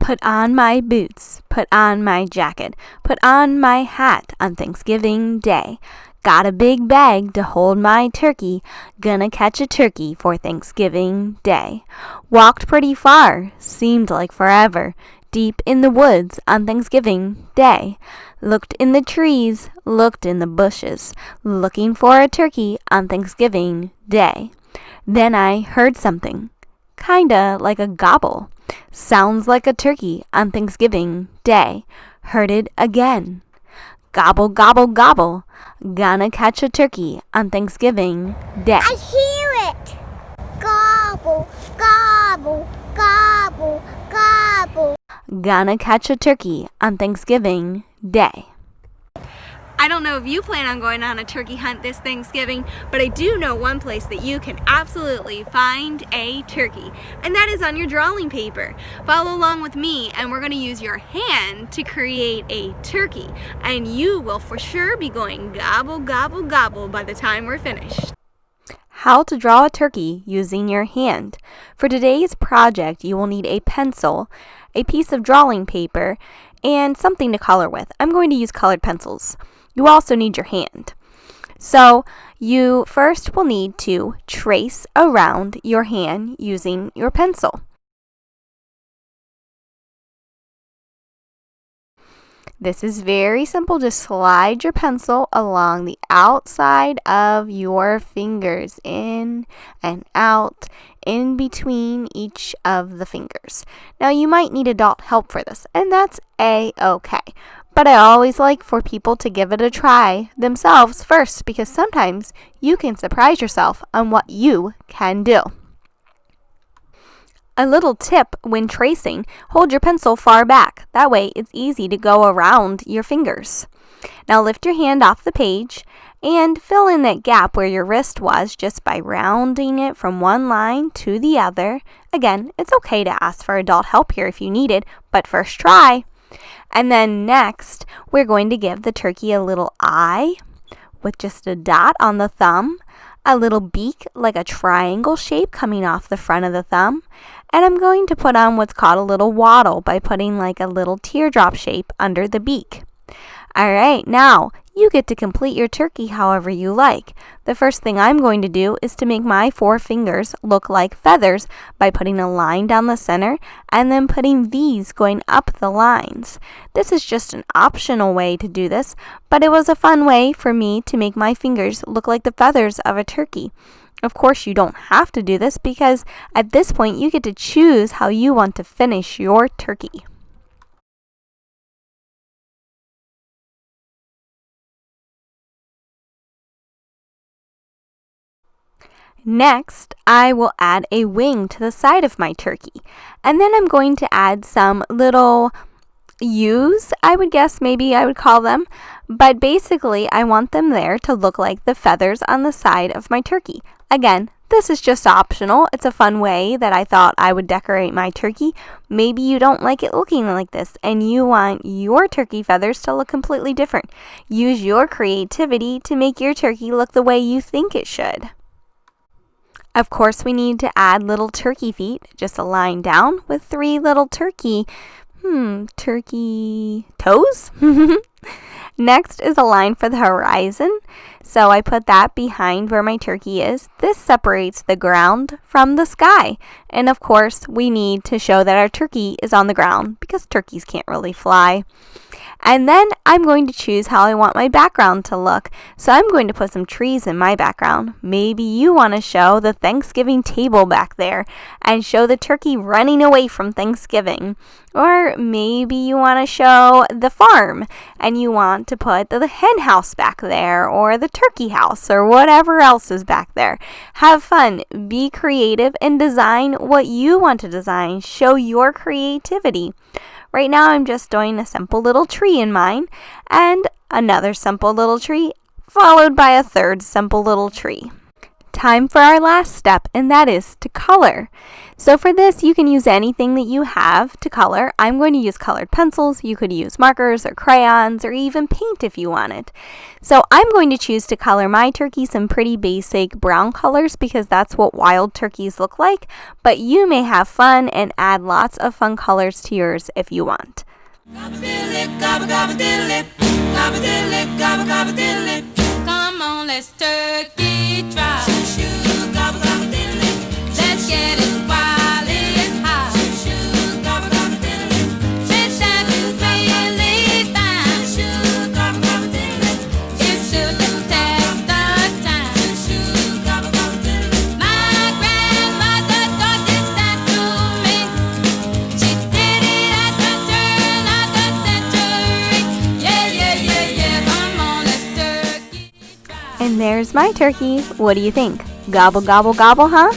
Put on my boots, put on my jacket, put on my hat on Thanksgiving Day. Got a big bag to hold my turkey, gonna catch a turkey for Thanksgiving Day. Walked pretty far, seemed like forever, deep in the woods on Thanksgiving Day. Looked in the trees, looked in the bushes, looking for a turkey on Thanksgiving Day. Then I heard something, kinda like a gobble. Sounds like a turkey on Thanksgiving Day. Heard it again. Gobble, gobble, gobble. Gonna catch a turkey on Thanksgiving Day. I hear it. Gobble, gobble, gobble, gobble. Gonna catch a turkey on Thanksgiving Day. I don't know if you plan on going on a turkey hunt this Thanksgiving, but I do know one place that you can absolutely find a turkey, and that is on your drawing paper. Follow along with me, and we're going to use your hand to create a turkey, and you will for sure be going gobble, gobble, gobble by the time we're finished. How to draw a turkey using your hand. For today's project, you will need a pencil, a piece of drawing paper, and something to color with. I'm going to use colored pencils. You also need your hand. So you first will need to trace around your hand using your pencil. This is very simple. Just slide your pencil along the outside of your fingers, in and out, in between each of the fingers. Now you might need adult help for this, and that's A-okay. But I always like for people to give it a try themselves first, because sometimes you can surprise yourself on what you can do. A little tip when tracing, hold your pencil far back. That way it's easy to go around your fingers. Now lift your hand off the page and fill in that gap where your wrist was just by rounding it from one line to the other. Again, it's okay to ask for adult help here if you need it, but first try. And then next, we're going to give the turkey a little eye with just a dot on the thumb, a little beak like a triangle shape coming off the front of the thumb, and I'm going to put on what's called a little wattle by putting like a little teardrop shape under the beak. Alright, now you get to complete your turkey however you like. The first thing I'm going to do is to make my 4 fingers look like feathers by putting a line down the center and then putting V's going up the lines. This is just an optional way to do this, but it was a fun way for me to make my fingers look like the feathers of a turkey. Of course, you don't have to do this because at this point you get to choose how you want to finish your turkey. Next, I will add a wing to the side of my turkey. And then I'm going to add some little U's, I would guess maybe I would call them. But basically, I want them there to look like the feathers on the side of my turkey. Again, this is just optional. It's a fun way that I thought I would decorate my turkey. Maybe you don't like it looking like this and you want your turkey feathers to look completely different. Use your creativity to make your turkey look the way you think it should. Of course, we need to add little turkey feet, just a line down with 3 little turkey toes. Next is a line for the horizon. So I put that behind where my turkey is. This separates the ground from the sky. And of course, we need to show that our turkey is on the ground because turkeys can't really fly. And then I'm going to choose how I want my background to look. So I'm going to put some trees in my background. Maybe you want to show the Thanksgiving table back there and show the turkey running away from Thanksgiving. Or maybe you want to show the farm and you want to put the hen house back there or the turkey house or whatever else is back there. Have fun, be creative, and design what you want to design. Show your creativity. Right now I'm just doing a simple little tree in mine and another simple little tree followed by a third simple little tree. Time for our last step, and that is to color. So for this, you can use anything that you have to color. I'm going to use colored pencils. You could use markers or crayons or even paint if you wanted. So I'm going to choose to color my turkey some pretty basic brown colors because that's what wild turkeys look like, but you may have fun and add lots of fun colors to yours if you want. Come on, let's turkey try. Let's get it while it's hot. This dancing's really fine. It should test the time. My grandmother taught this dance to me. She did it at the turn of the century. Yeah. Come on, let's turkey try. And there's my turkey. What do you think? Gobble, gobble, gobble, huh?